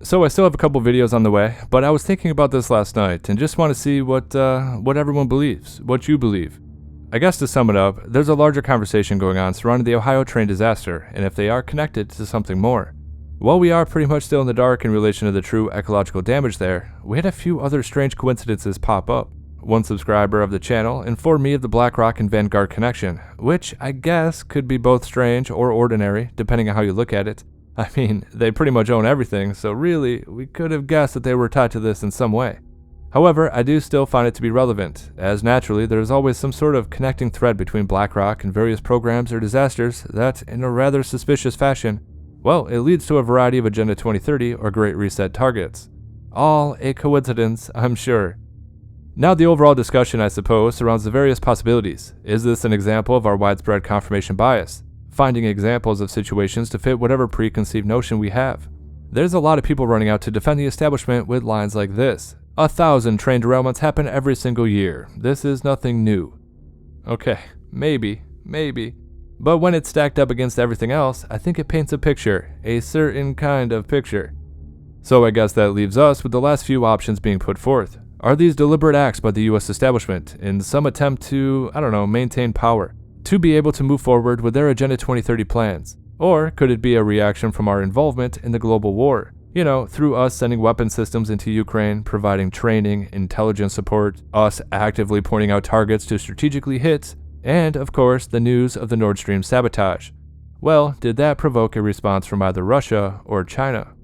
So I still have a couple videos on the way, but I was thinking about this last night and just want to see what everyone believes, what you believe. I guess to sum it up, there's a larger conversation going on surrounding the Ohio train disaster and if they are connected to something more. While we are pretty much still in the dark in relation to the true ecological damage there, we had a few other strange coincidences pop up. One subscriber of the channel informed me of the BlackRock and Vanguard connection, which I guess could be both strange or ordinary, depending on how you look at it. I mean, they pretty much own everything, so really, we could have guessed that they were tied to this in some way. However, I do still find it to be relevant, as naturally there is always some sort of connecting thread between BlackRock and various programs or disasters that, in a rather suspicious fashion, well, it leads to a variety of Agenda 2030 or Great Reset targets. All a coincidence, I'm sure. Now the overall discussion, I suppose, surrounds the various possibilities. Is this an example of our widespread confirmation bias? Finding examples of situations to fit whatever preconceived notion we have. There's a lot of people running out to defend the establishment with lines like this. 1,000 train derailments happen every single year. This is nothing new. Okay, maybe. But when it's stacked up against everything else, I think it paints a picture, a certain kind of picture. So I guess that leaves us with the last few options being put forth. Are these deliberate acts by the US establishment in some attempt to, maintain power, to be able to move forward with their Agenda 2030 plans? Or could it be a reaction from our involvement in the global war? Through us sending weapon systems into Ukraine, providing training, intelligence support, us actively pointing out targets to strategically hit, and, of course, the news of the Nord Stream sabotage. Well, did that provoke a response from either Russia or China?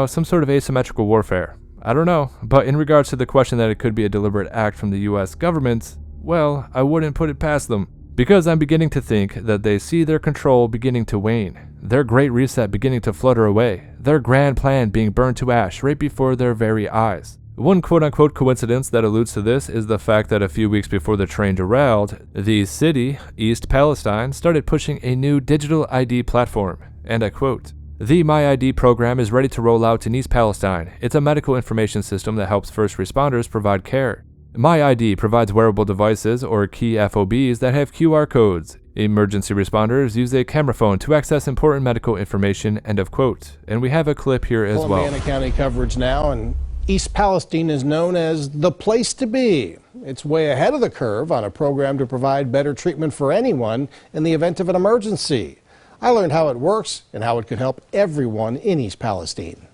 Some sort of asymmetrical warfare. I don't know, but in regards to the question that it could be a deliberate act from the US government, well, I wouldn't put it past them. Because I'm beginning to think that they see their control beginning to wane, their great reset beginning to flutter away, their grand plan being burned to ash right before their very eyes. One quote-unquote coincidence that alludes to this is the fact that a few weeks before the train derailed, the city, East Palestine, started pushing a new digital ID platform, and I quote, "The MyID program is ready to roll out in East Palestine. It's a medical information system that helps first responders provide care. MyID provides wearable devices or key FOBs that have QR codes. Emergency responders use a camera phone to access important medical information," end of quote. And we have a clip here as well. Columbiana County coverage now, and East Palestine is known as the place to be. It's way ahead of the curve on a program to provide better treatment for anyone in the event of an emergency. I learned how it works and how it could help everyone in East Palestine.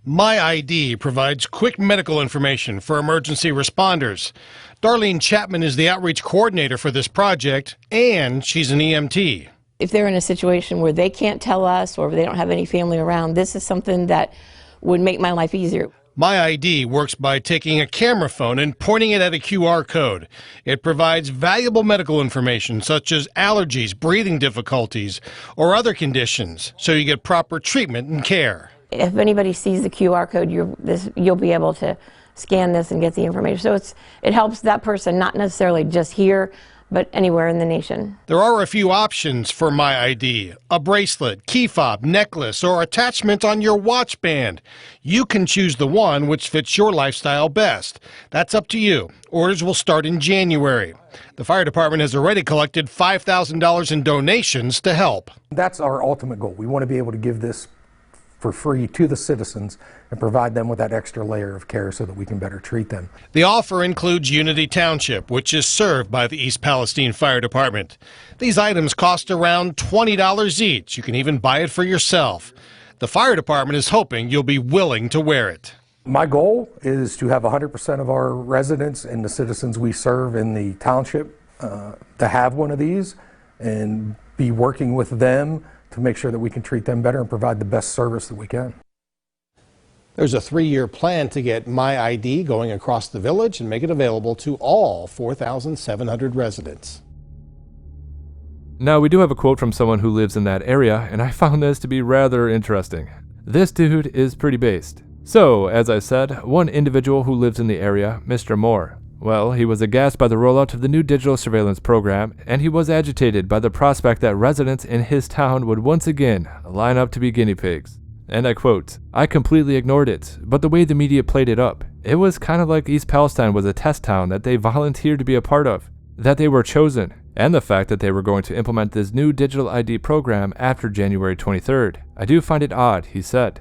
MyID provides quick medical information for emergency responders. Darlene Chapman is the outreach coordinator for this project, and she's an EMT. If they're in a situation where they can't tell us or they don't have any family around, this is something that would make my life easier. MyID works by taking a camera phone and pointing it at a QR code. It provides valuable medical information such as allergies, breathing difficulties, or other conditions, so you get proper treatment and care. If anybody sees the QR code, you'll be able to scan this and get the information. So it helps that person, not necessarily just here, but anywhere in the nation. There are a few options for MyID: a bracelet, key fob, necklace, or attachment on your watch band. You can choose the one which fits your lifestyle best. That's up to you. Orders will start in January. The fire department has already collected $5,000 in donations to help. That's our ultimate goal. We want to be able to give this for free to the citizens and provide them with that extra layer of care so that we can better treat them. The offer includes Unity Township, which is served by the East Palestine Fire Department. These items cost around $20 each. You can even buy it for yourself. The fire department is hoping you'll be willing to wear it. My goal is to have 100% of our residents and the citizens we serve in the township to have one of these and be working with them to make sure that we can treat them better and provide the best service that we can. There's a 3-year plan to get MyID going across the village and make it available to all 4,700 residents. Now, we do have a quote from someone who lives in that area, and I found this to be rather interesting. This dude is pretty based. So, as I said, one individual who lives in the area, Mr. Moore, well, he was aghast by the rollout of the new digital surveillance program, and he was agitated by the prospect that residents in his town would once again line up to be guinea pigs. And I quote, "I completely ignored it, but the way the media played it up, it was kind of like East Palestine was a test town that they volunteered to be a part of, that they were chosen, and the fact that they were going to implement this new digital ID program after January 23rd. I do find it odd," he said.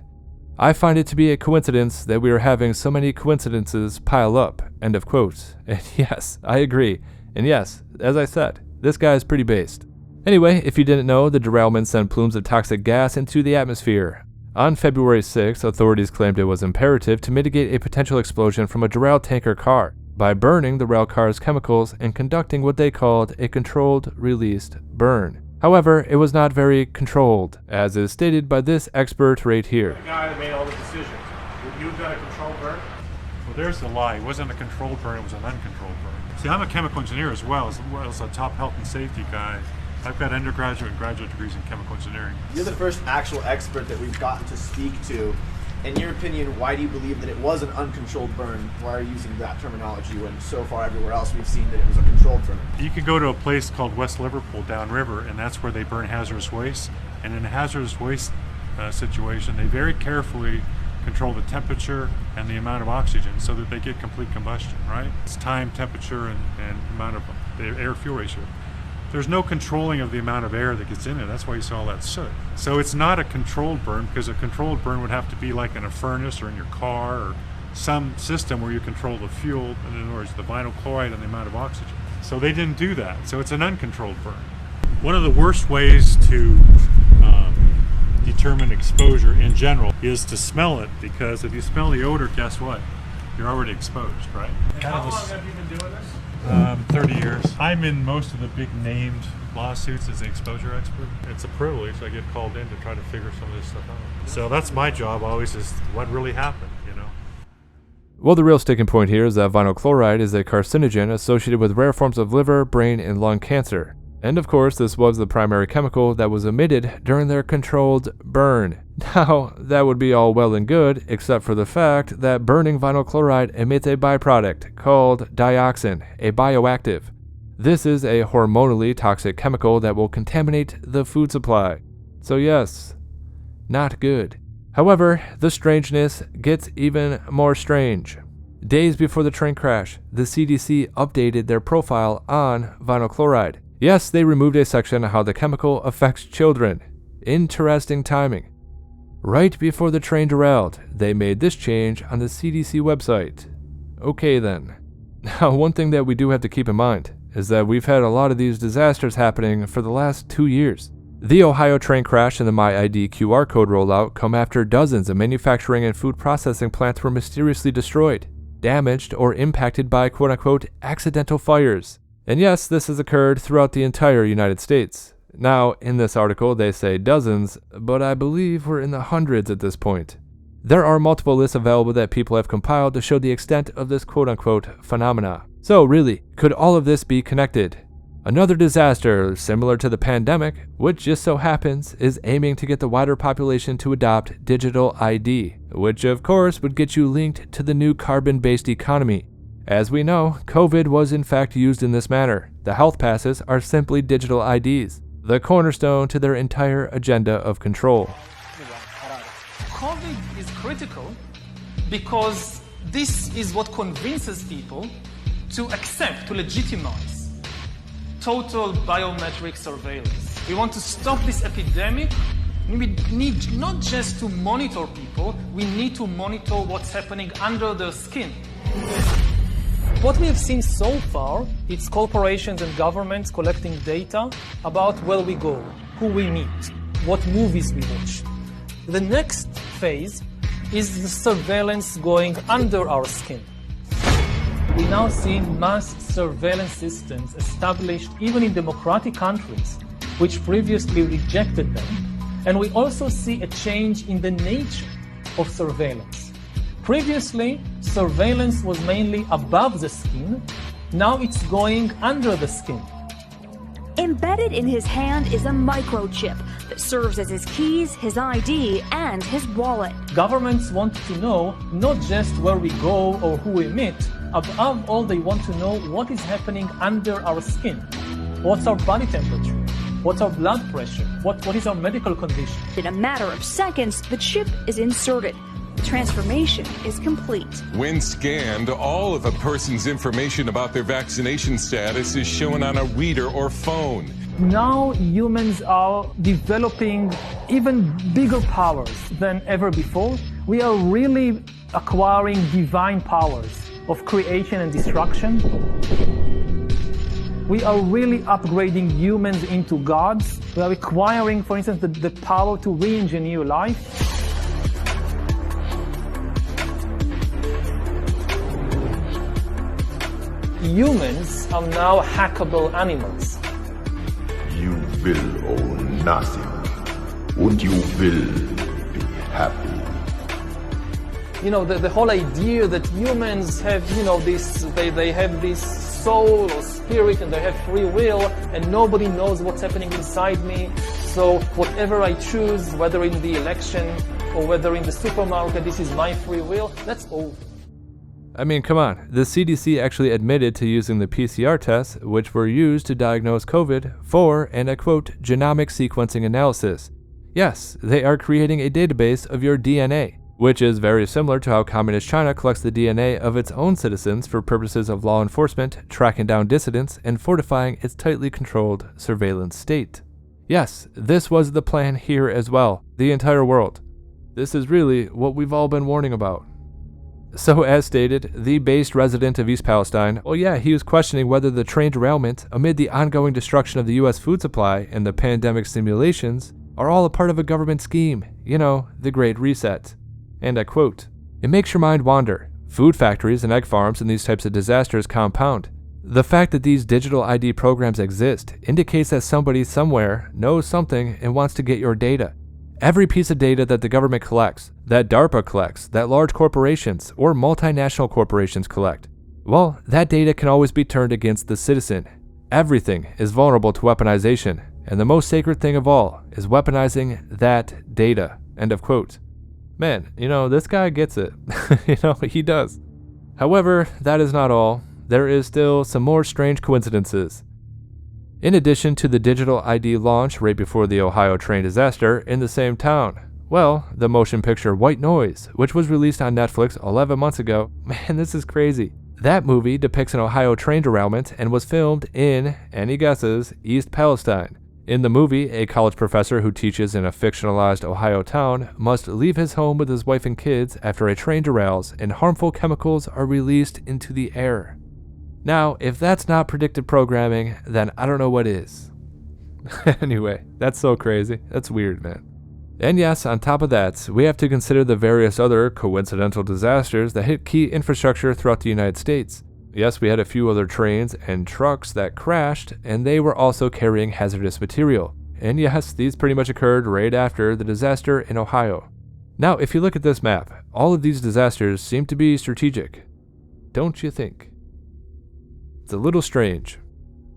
I find it to be a coincidence that we are having so many coincidences pile up, end of quote. And yes, I agree. And yes, as I said, this guy is pretty based. Anyway, if you didn't know, the derailment sent plumes of toxic gas into the atmosphere. On February 6, authorities claimed it was imperative to mitigate a potential explosion from a derailed tanker car by burning the rail car's chemicals and conducting what they called a controlled released burn. However, it was not very controlled, as is stated by this expert right here. The guy that made all the decisions, would you have done a controlled burn? Well, there's the lie. It wasn't a controlled burn, it was an uncontrolled burn. See, I'm a chemical engineer as well as a top health and safety guy. I've got undergraduate and graduate degrees in chemical engineering. You're the first actual expert that we've gotten to speak to. In your opinion, why do you believe that it was an uncontrolled burn? Why are you using that terminology when so far everywhere else we've seen that it was a controlled burn? You can go to a place called West Liverpool downriver, and that's where they burn hazardous waste. And in a hazardous waste situation, they very carefully control the temperature and the amount of oxygen so that they get complete combustion, right? It's time, temperature, and amount of the air-fuel ratio. There's no controlling of the amount of air that gets in it. That's why you saw all that soot. So it's not a controlled burn, because a controlled burn would have to be like in a furnace or in your car or some system where you control the fuel, in other words, the vinyl chloride and the amount of oxygen. So they didn't do that. So it's an uncontrolled burn. One of the worst ways to determine exposure in general is to smell it, because if you smell the odor, guess what? You're already exposed, right? How long have you been doing this? 30 years. I'm in most of the big named lawsuits as the exposure expert. It's a privilege. I get called in to try to figure some of this stuff out. So that's my job always, is what really happened, you know? Well, the real sticking point here is that vinyl chloride is a carcinogen associated with rare forms of liver, brain, and lung cancer. And of course, this was the primary chemical that was emitted during their controlled burn. Now, that would be all well and good, except for the fact that burning vinyl chloride emits a byproduct called dioxin, a bioactive. This is a hormonally toxic chemical that will contaminate the food supply. So yes, not good. However, the strangeness gets even more strange. Days before the train crash, the CDC updated their profile on vinyl chloride. Yes, they removed a section on how the chemical affects children. Interesting timing. Right before the train derailed, they made this change on the CDC website. Okay then. Now, one thing that we do have to keep in mind is that we've had a lot of these disasters happening for the last 2 years. The Ohio train crash and the MyID QR code rollout come after dozens of manufacturing and food processing plants were mysteriously destroyed, damaged, or impacted by quote-unquote accidental fires. And yes, this has occurred throughout the entire United States. Now, in this article, they say dozens, but I believe we're in the hundreds at this point. There are multiple lists available that people have compiled to show the extent of this quote-unquote phenomena. So really, could all of this be connected? Another disaster similar to the pandemic, which just so happens is aiming to get the wider population to adopt digital ID, which of course would get you linked to the new carbon-based economy. As we know, COVID was in fact used in this manner. The health passes are simply digital IDs, the cornerstone to their entire agenda of control. COVID is critical because this is what convinces people to accept, to legitimize total biometric surveillance. We want to stop this epidemic. We need not just to monitor people, we need to monitor what's happening under their skin. What we have seen so far, it's corporations and governments collecting data about where we go, who we meet, what movies we watch. The next phase is the surveillance going under our skin. We now see mass surveillance systems established even in democratic countries, which previously rejected them. And we also see a change in the nature of surveillance. Previously, surveillance was mainly above the skin. Now it's going under the skin. Embedded in his hand is a microchip that serves as his keys, his ID, and his wallet. Governments want to know not just where we go or who we meet. Above all, they want to know what is happening under our skin. What's our body temperature? What's our blood pressure? What is our medical condition? In a matter of seconds, the chip is inserted. The transformation is complete. When scanned, all of a person's information about their vaccination status is shown on a reader or phone. Now humans are developing even bigger powers than ever before. We are really acquiring divine powers of creation and destruction. We are really upgrading humans into gods. We are acquiring, for instance, the power to re-engineer life. Humans are now hackable animals. You will own nothing, and you will be happy. You know, the whole idea that humans have, you know, they have this soul or spirit and they have free will and nobody knows what's happening inside me. So whatever I choose, whether in the election or whether in the supermarket, this is my free will, that's all. I mean, come on. The CDC actually admitted to using the PCR tests, which were used to diagnose COVID, for, and I quote, genomic sequencing analysis. Yes, they are creating a database of your DNA, which is very similar to how Communist China collects the DNA of its own citizens for purposes of law enforcement, tracking down dissidents, and fortifying its tightly controlled surveillance state. Yes, this was the plan here as well, the entire world. This is really what we've all been warning about. So as stated, the based resident of East Palestine, well yeah, he was questioning whether the train derailment, amid the ongoing destruction of the US food supply and the pandemic simulations, are all a part of a government scheme, you know, the Great Reset. And I quote, "It makes your mind wander. Food factories and egg farms and these types of disasters compound. The fact that these digital ID programs exist indicates that somebody somewhere knows something and wants to get your data. Every piece of data that the government collects, that DARPA collects, that large corporations or multinational corporations collect, well, that data can always be turned against the citizen. Everything is vulnerable to weaponization, and the most sacred thing of all is weaponizing that data." End of quote. Man, you know, this guy gets it. You know, he does. However, that is not all. There is still some more strange coincidences. In addition to the digital ID launch right before the Ohio train disaster in the same town, well, the motion picture White Noise, which was released on Netflix 11 months ago, man, this is crazy. That movie depicts an Ohio train derailment and was filmed in, any guesses, East Palestine. In the movie, a college professor who teaches in a fictionalized Ohio town must leave his home with his wife and kids after a train derails and harmful chemicals are released into the air. Now, if that's not predictive programming, then I don't know what is. Anyway, that's so crazy. That's weird, man. And yes, on top of that, we have to consider the various other coincidental disasters that hit key infrastructure throughout the United States. Yes, we had a few other trains and trucks that crashed, and they were also carrying hazardous material. And yes, these pretty much occurred right after the disaster in Ohio. Now, if you look at this map, all of these disasters seem to be strategic. Don't you think? It's a little strange.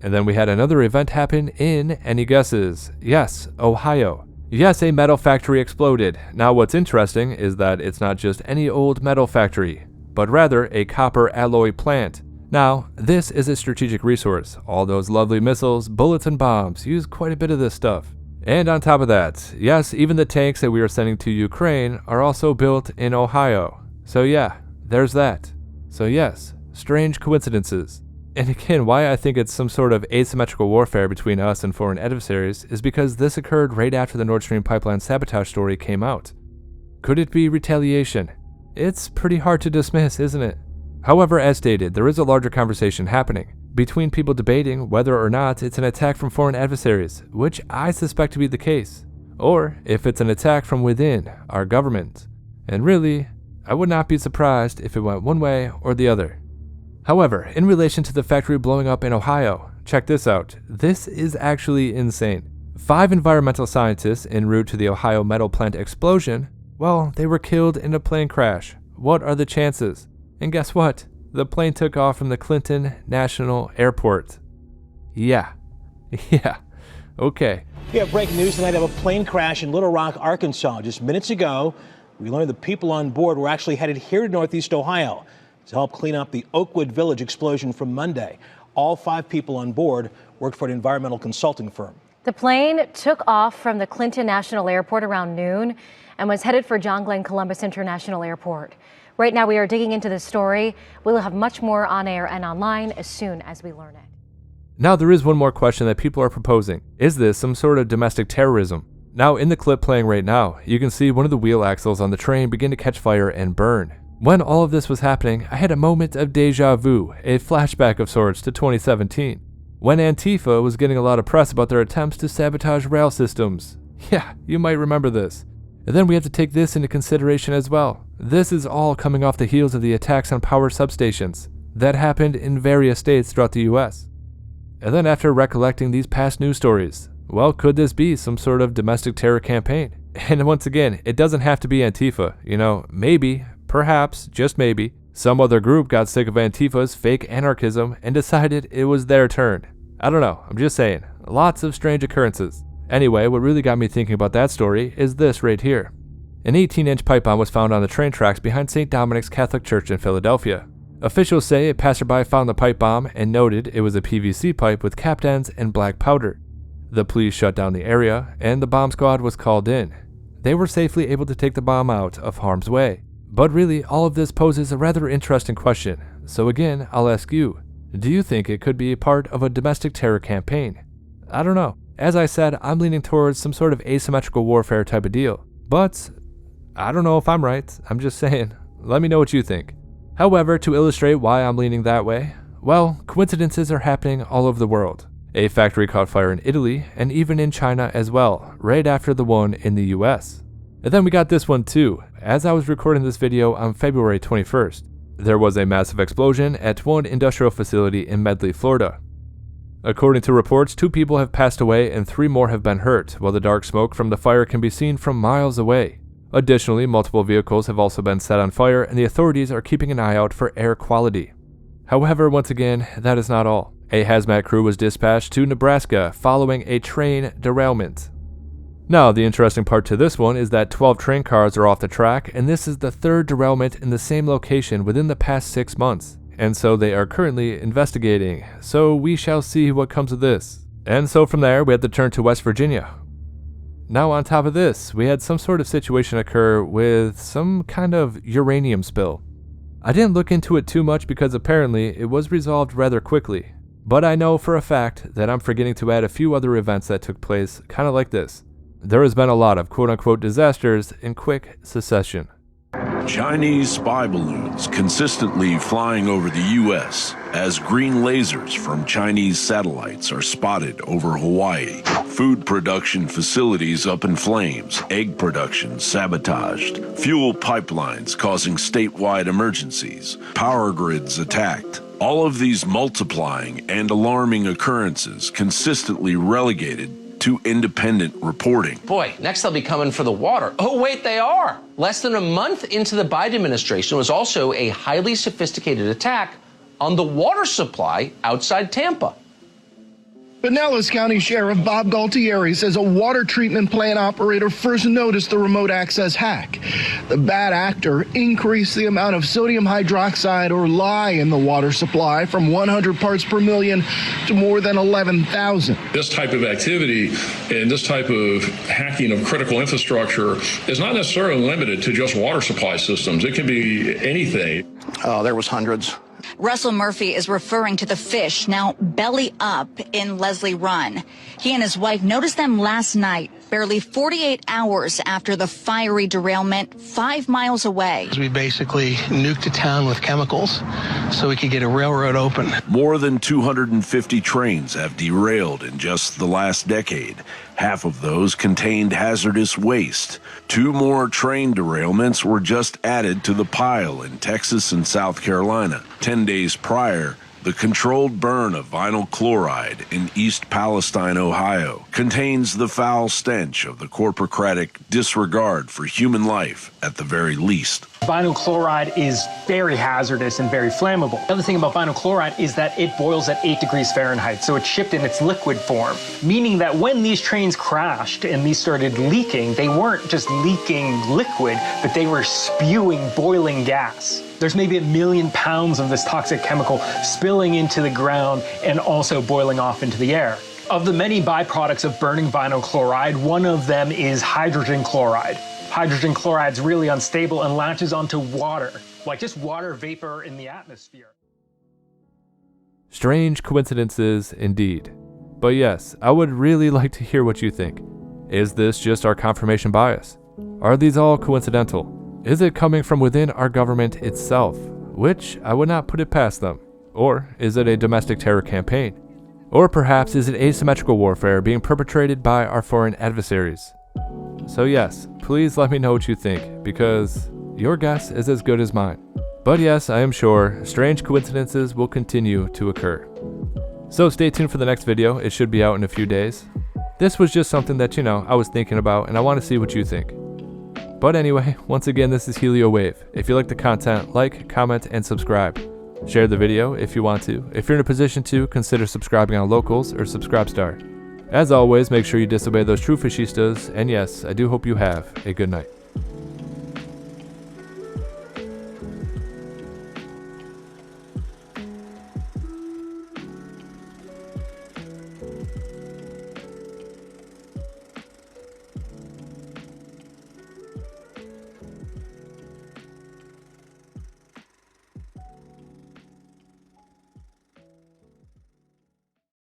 And then we had another event happen in, any guesses? Yes, Ohio. Yes, a metal factory exploded. Now what's interesting is that it's not just any old metal factory, but rather a copper alloy plant. Now, this is a strategic resource. All those lovely missiles, bullets, and bombs use quite a bit of this stuff. And on top of that, yes, even the tanks that we are sending to Ukraine are also built in Ohio. So yeah, there's that. So yes, strange coincidences. And again, why I think it's some sort of asymmetrical warfare between us and foreign adversaries is because this occurred right after the Nord Stream pipeline sabotage story came out. Could it be retaliation? It's pretty hard to dismiss, isn't it? However, as stated, there is a larger conversation happening between people debating whether or not it's an attack from foreign adversaries, which I suspect to be the case, or if it's an attack from within our government. And really, I would not be surprised if it went one way or the other. However, in relation to the factory blowing up in Ohio, check this out. This is actually insane. 5 environmental scientists en route to the Ohio metal plant explosion, well, they were killed in a plane crash. What are the chances? And guess what? The plane took off from the Clinton National Airport. Yeah. Okay. We have breaking news tonight of a plane crash in Little Rock, Arkansas. Just minutes ago, we learned the people on board were actually headed here to Northeast Ohio to help clean up the Oakwood Village explosion from Monday. All 5 people on board worked for an environmental consulting firm. The plane took off from the Clinton National Airport around noon and was headed for John Glenn Columbus International Airport. Right now, we are digging into this story. We'll have much more on air and online as soon as we learn it. Now, there is one more question that people are proposing. Is this some sort of domestic terrorism? Now, in the clip playing right now, you can see one of the wheel axles on the train begin to catch fire and burn. When all of this was happening, I had a moment of deja vu, a flashback of sorts to 2017, when Antifa was getting a lot of press about their attempts to sabotage rail systems. Yeah, you might remember this. And then we have to take this into consideration as well. This is all coming off the heels of the attacks on power substations that happened in various states throughout the US. And then after recollecting these past news stories, well, could this be some sort of domestic terror campaign? And once again, it doesn't have to be Antifa. You know, maybe, perhaps, just maybe, some other group got sick of Antifa's fake anarchism and decided it was their turn. I don't know, I'm just saying. Lots of strange occurrences. Anyway, what really got me thinking about that story is this right here. An 18-inch pipe bomb was found on the train tracks behind St. Dominic's Catholic Church in Philadelphia. Officials say a passerby found the pipe bomb and noted it was a PVC pipe with capped ends and black powder. The police shut down the area, and the bomb squad was called in. They were safely able to take the bomb out of harm's way. But really, all of this poses a rather interesting question. So again, I'll ask you, do you think it could be part of a domestic terror campaign? I don't know. As I said, I'm leaning towards some sort of asymmetrical warfare type of deal. But I don't know if I'm right. I'm just saying. Let me know what you think. However, to illustrate why I'm leaning that way, well, coincidences are happening all over the world. A factory caught fire in Italy, and even in China as well, right after the one in the US. And then we got this one too. As I was recording this video on February 21st, there was a massive explosion at one industrial facility in Medley, Florida. According to reports, 2 people have passed away and 3 more have been hurt, while the dark smoke from the fire can be seen from miles away. Additionally, multiple vehicles have also been set on fire, and the authorities are keeping an eye out for air quality. However, once again, that is not all. A hazmat crew was dispatched to Nebraska following a train derailment. Now, the interesting part to this one is that 12 train cars are off the track, and this is the 3rd derailment in the same location within the past 6 months. And so they are currently investigating, so we shall see what comes of this. And so from there, we had to turn to West Virginia. Now on top of this, we had some sort of situation occur with some kind of uranium spill. I didn't look into it too much because apparently it was resolved rather quickly, but I know for a fact that I'm forgetting to add a few other events that took place kind of like this. There has been a lot of quote-unquote disasters in quick succession. Chinese spy balloons consistently flying over the U.S. as green lasers from Chinese satellites are spotted over Hawaii. Food production facilities up in flames, egg production sabotaged, fuel pipelines causing statewide emergencies, power grids attacked. All of these multiplying and alarming occurrences consistently relegated to independent reporting. Boy, next they'll be coming for the water. Oh, wait, they are. Less than a month into the Biden administration was also a highly sophisticated attack on the water supply outside Tampa. Pinellas County Sheriff Bob Galtieri says a water treatment plant operator first noticed the remote access hack. The bad actor increased the amount of sodium hydroxide or lye in the water supply from 100 parts per million to more than 11,000. This type of activity and this type of hacking of critical infrastructure is not necessarily limited to just water supply systems. It can be anything. Oh, there was hundreds. Russell Murphy is referring to the fish now belly up in Leslie Run. He and his wife noticed them last night, barely 48 hours after the fiery derailment 5 miles away. We basically nuked a town with chemicals so we could get a railroad open. More than 250 trains have derailed in just the last decade. Half of those contained hazardous waste. 2 more train derailments were just added to the pile in Texas and South Carolina. 10 days prior, the controlled burn of vinyl chloride in East Palestine, Ohio, contains the foul stench of the corporocratic disregard for human life at the very least. Vinyl chloride is very hazardous and very flammable. The other thing about vinyl chloride is that it boils at 8 degrees Fahrenheit, so it's shipped in its liquid form, meaning that when these trains crashed and these started leaking, they weren't just leaking liquid, but they were spewing boiling gas. There's maybe 1 million pounds of this toxic chemical spilling into the ground and also boiling off into the air. Of the many byproducts of burning vinyl chloride, one of them is hydrogen chloride. Hydrogen chloride's really unstable and latches onto water, like just water vapor in the atmosphere. Strange coincidences indeed. But yes, I would really like to hear what you think. Is this just our confirmation bias? Are these all coincidental? Is it coming from within our government itself, which I would not put it past them? Or is it a domestic terror campaign? Or perhaps is it asymmetrical warfare being perpetrated by our foreign adversaries? So yes, please let me know what you think, because your guess is as good as mine. But yes, I am sure strange coincidences will continue to occur. So stay tuned for the next video. It should be out in a few days. This was just something that, I was thinking about, and I want to see what you think. But anyway, once again, this is HelioWave. If you like the content, like, comment, and subscribe. Share the video if you want to. If you're in a position to, consider subscribing on Locals or Subscribestar. As always, make sure you disobey those true fascistas, and yes, I do hope you have a good night.